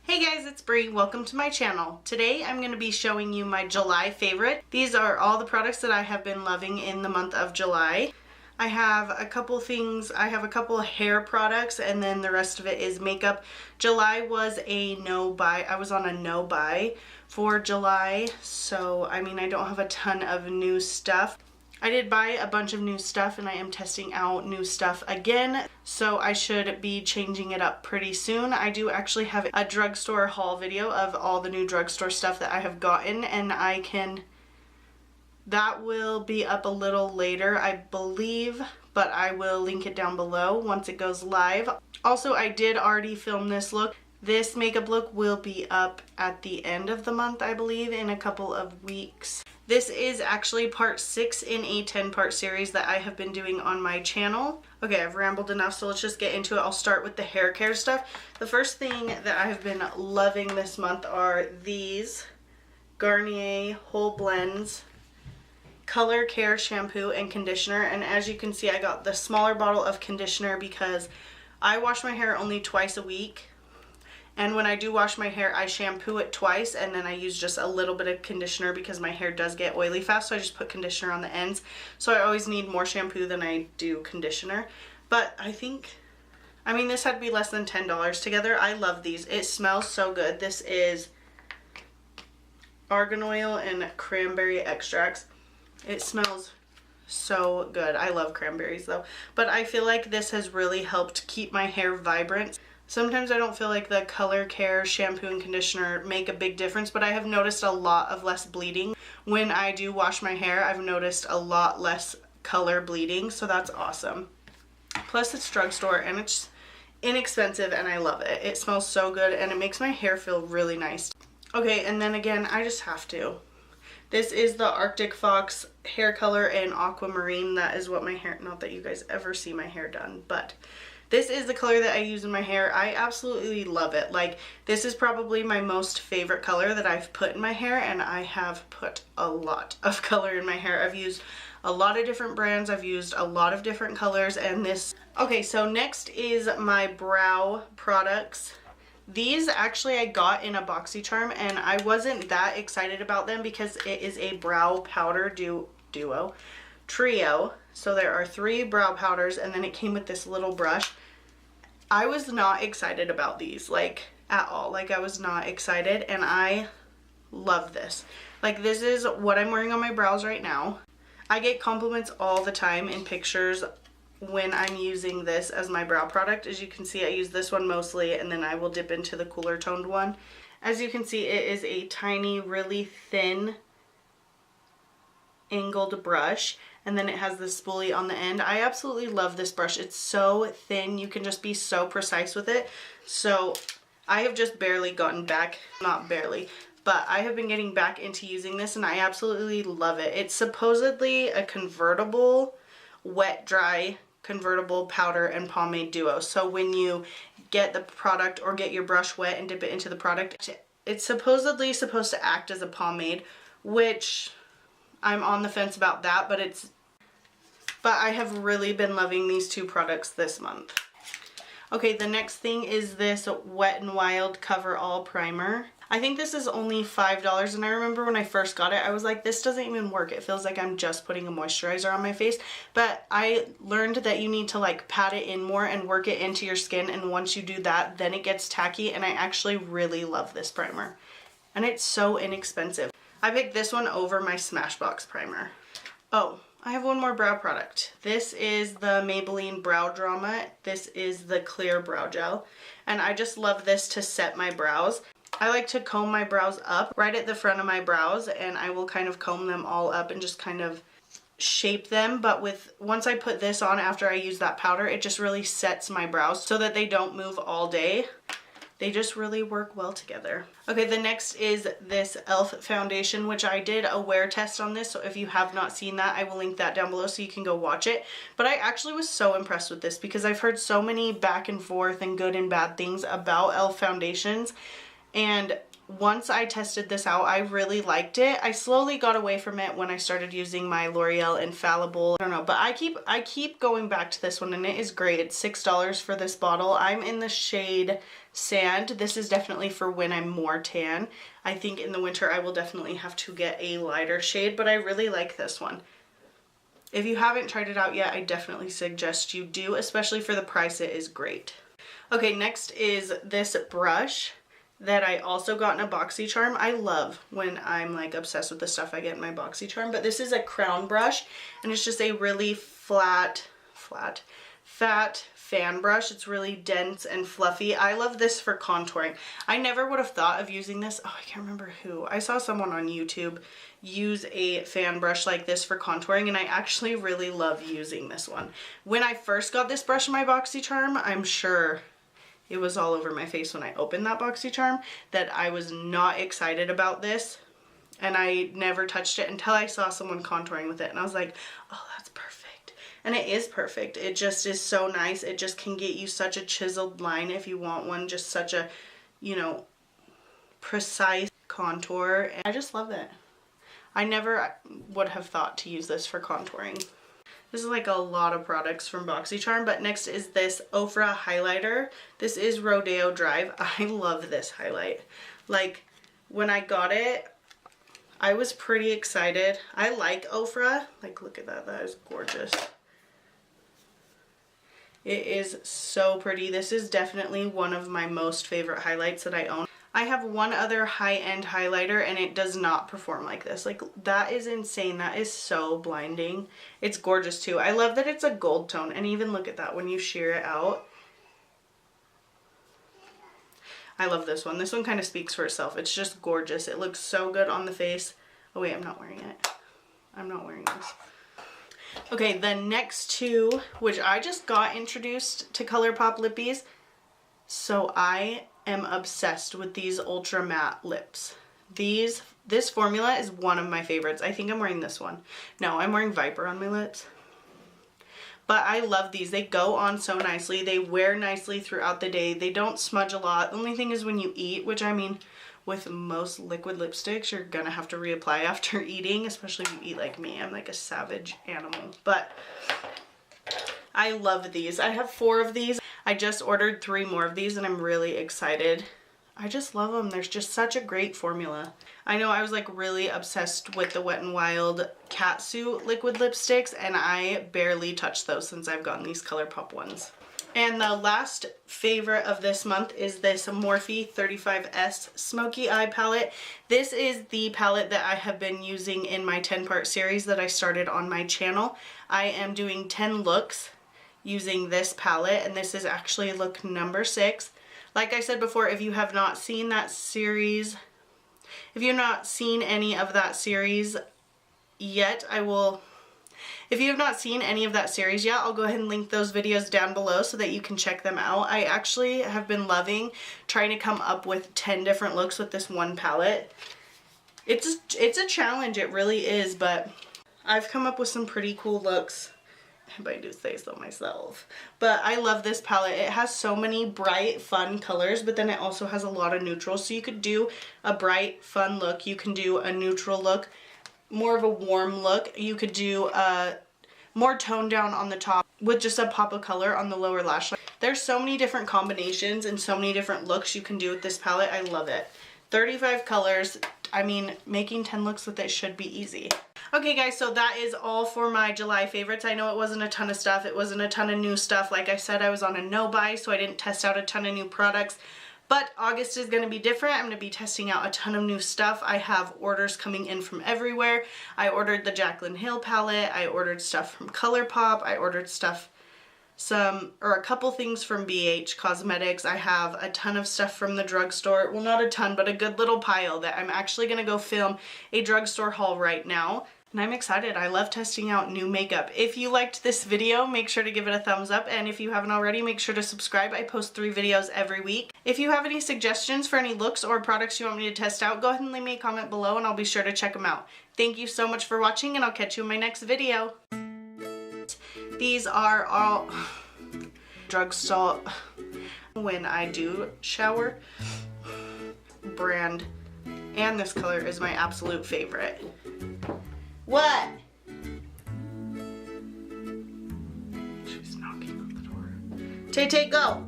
Hey guys, it's Brie. Welcome to my channel. Today I'm going to be showing you my July favorite. These are all the products that I have been loving in the month of July. I have a couple things, I have a couple hair products, and then the rest of it is makeup. July was a no buy. I was on a no buy for July, so I mean I don't have a ton of new stuff. I did buy a bunch of new stuff and I am testing out new stuff again, so I should be changing it up pretty soon. I do actually have a drugstore haul video of all the new drugstore stuff that I have gotten, and that will be up a little later, I believe, but I will link it down below once it goes live. Also, I did already film this look. This makeup look will be up at the end of the month, I believe, in a couple of weeks. This is actually part 6 in a 10-part series that I have been doing on my channel. Okay, I've rambled enough, so let's just get into it. I'll start with the hair care stuff. The first thing that I have been loving this month are these Garnier Whole Blends Color Care Shampoo and Conditioner. And as you can see, I got the smaller bottle of conditioner because I wash my hair only twice a week. And when I do wash my hair, I shampoo it twice, and then I use just a little bit of conditioner because my hair does get oily fast, so I just put conditioner on the ends. So I always need more shampoo than I do conditioner. But I mean, this had to be less than $10 together. I love these. It smells so good. This is argan oil and cranberry extracts. It smells so good. I love cranberries though. But I feel like this has really helped keep my hair vibrant. Sometimes I don't feel like the Color Care shampoo and conditioner make a big difference, but I have noticed a lot of less bleeding. When I do wash my hair, I've noticed a lot less color bleeding, so that's awesome. Plus it's drugstore and it's inexpensive and I love it. It smells so good and it makes my hair feel really nice. Okay, and then again, I just have to. This is the Arctic Fox hair color in Aquamarine. That is what my hair, not that you guys ever see my hair done, but this is the color that I use in my hair. I absolutely love it. Like, this is probably my most favorite color that I've put in my hair, and I have put a lot of color in my hair. I've used a lot of different brands. I've used a lot of different colors, and this... Okay, so next is my brow products. These actually I got in a BoxyCharm, and I wasn't that excited about them because it is a brow powder trio. So there are 3 brow powders, and then it came with this little brush. I was not excited about these, like, at all. Like, I was not excited, and I love this. Like, this is what I'm wearing on my brows right now. I get compliments all the time in pictures when I'm using this as my brow product. As you can see, I use this one mostly, and then I will dip into the cooler toned one. As you can see, it is a tiny, really thin angled brush, and then it has this spoolie on the end. I absolutely love this brush. It's so thin. You can just be so precise with it. So I have just barely gotten back, not barely, but I have been getting back into using this, and I absolutely love it. It's supposedly a convertible, wet dry convertible powder and pomade duo. So when you get the product or get your brush wet and dip it into the product, it's supposedly supposed to act as a pomade, which I'm on the fence about that, but I have really been loving these 2 products this month. Okay, the next thing is this Wet n Wild Coverall Primer. I think this is only $5, and I remember when I first got it, I was like, this doesn't even work. It feels like I'm just putting a moisturizer on my face. But I learned that you need to like pat it in more and work it into your skin, and once you do that, then it gets tacky, and I actually really love this primer. And it's so inexpensive. I picked this one over my Smashbox primer. Oh, I have one more brow product. This is the Maybelline Brow Drama. This is the clear brow gel, and I just love this to set my brows. I like to comb my brows up right at the front of my brows, and I will kind of comb them all up and just kind of shape them. But once I put this on after I use that powder, it just really sets my brows so that they don't move all day. They just really work well together. Okay, the next is this E.L.F foundation, which I did a wear test on this, so if you have not seen that, I will link that down below so you can go watch it. But I actually was so impressed with this because I've heard so many back and forth and good and bad things about E.L.F foundations, and once I tested this out, I really liked it. I slowly got away from it when I started using my L'Oreal Infallible. I don't know, but I keep going back to this one, and it is great. It's $6 for this bottle. I'm in the shade Sand. This is definitely for when I'm more tan. I think in the winter I will definitely have to get a lighter shade, but I really like this one. If you haven't tried it out yet, I definitely suggest you do, especially for the price. It is great. Okay, next is this brush that I also got in a BoxyCharm. I love when I'm like obsessed with the stuff I get in my BoxyCharm, but this is a crown brush, and it's just a really fat fan brush. It's really dense and fluffy. I love this for contouring. I never would have thought of using this. Oh, I can't remember who. I saw someone on YouTube use a fan brush like this for contouring, and I actually really love using this one. When I first got this brush in my BoxyCharm, I'm sure it was all over my face when I opened that BoxyCharm that I was not excited about this, and I never touched it until I saw someone contouring with it, and I was like, oh, that's perfect. And it is perfect. It just is so nice. It just can get you such a chiseled line if you want one, just such a, you know, precise contour. And I just love it. I never would have thought to use this for contouring. This is like a lot of products from BoxyCharm, but next is this Ofra highlighter. This is Rodeo Drive. I love this highlight. Like, when I got it, I was pretty excited. I like Ofra. Like, look at that. That is gorgeous. It is so pretty. This is definitely one of my most favorite highlights that I own. I have one other high-end highlighter, and it does not perform like this. Like, that is insane. That is so blinding. It's gorgeous too. I love that it's a gold tone, and even look at that when you shear it out. I love this one. This one kind of speaks for itself. It's just gorgeous. It looks so good on the face. Oh wait, I'm not wearing it. I'm not wearing this. Okay, the next two, which I just got introduced to ColourPop lippies, so I am obsessed with these ultra matte lips. This formula is one of my favorites. I think I'm wearing this one. No, I'm wearing Viper on my lips. But I love these. They go on so nicely. They wear nicely throughout the day. They don't smudge a lot. The only thing is when you eat, which I mean, with most liquid lipsticks, you're gonna have to reapply after eating, especially if you eat like me. I'm like a savage animal. But I love these. I have 4 of these. I just ordered 3 more of these, and I'm really excited. I just love them. There's just such a great formula. I know I was like really obsessed with the Wet n Wild Catsuit liquid lipsticks, and I barely touched those since I've gotten these ColourPop ones. And the last favorite of this month is this Morphe 35S Smoky Eye palette. This is the palette that I have been using in my 10-part series that I started on my channel. I am doing 10 looks using this palette, and this is actually look number 6. Like I said before, if you have not seen that series, if you've not seen any of that series yet, if you have not seen any of that series yet, I'll go ahead and link those videos down below so that you can check them out. I actually have been loving trying to come up with 10 different looks with this one palette. It's a challenge, it really is, but I've come up with some pretty cool looks. If I do say so myself. But I love this palette. It has so many bright, fun colors, but then it also has a lot of neutrals. So you could do a bright, fun look. You can do a neutral look, more of a warm look. You could do a more toned down on the top with just a pop of color on the lower lash line. There's so many different combinations and so many different looks you can do with this palette. I love it. 35 colors. I mean, making 10 looks with it should be easy. Okay guys, so that is all for my July favorites. I know it wasn't a ton of stuff. It wasn't a ton of new stuff. Like I said, I was on a no buy, so I didn't test out a ton of new products. But August is going to be different. I'm going to be testing out a ton of new stuff. I have orders coming in from everywhere. I ordered the Jaclyn Hill palette. I ordered stuff from ColourPop. I ordered stuff, a couple things from BH Cosmetics. I have a ton of stuff from the drugstore. Well, not a ton, but a good little pile that I'm actually going to go film a drugstore haul right now. And I'm excited. I love testing out new makeup. If you liked this video, make sure to give it a thumbs up. And if you haven't already, make sure to subscribe. I post 3 videos every week. If you have any suggestions for any looks or products you want me to test out, go ahead and leave me a comment below and I'll be sure to check them out. Thank you so much for watching, and I'll catch you in my next video. These are all drugstore when I do shower. brand and this color is my absolute favorite. What? She's knocking on the door. Tay, go.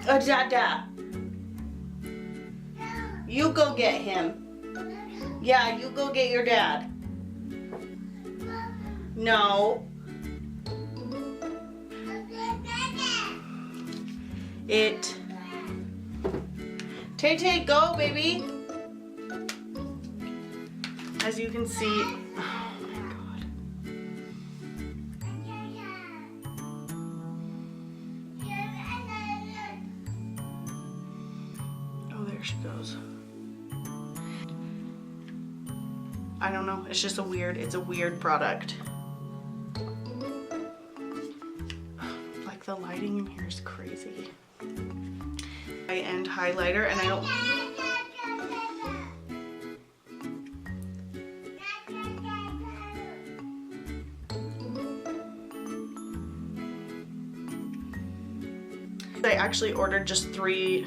Dada. You go get him. Yeah, you go get your dad. No. Tay, go, baby. As you can see, oh my God. Oh, there she goes. I don't know, it's just it's a weird product. Like the lighting in here is crazy. High-end highlighter, and I don't... I actually ordered just 3,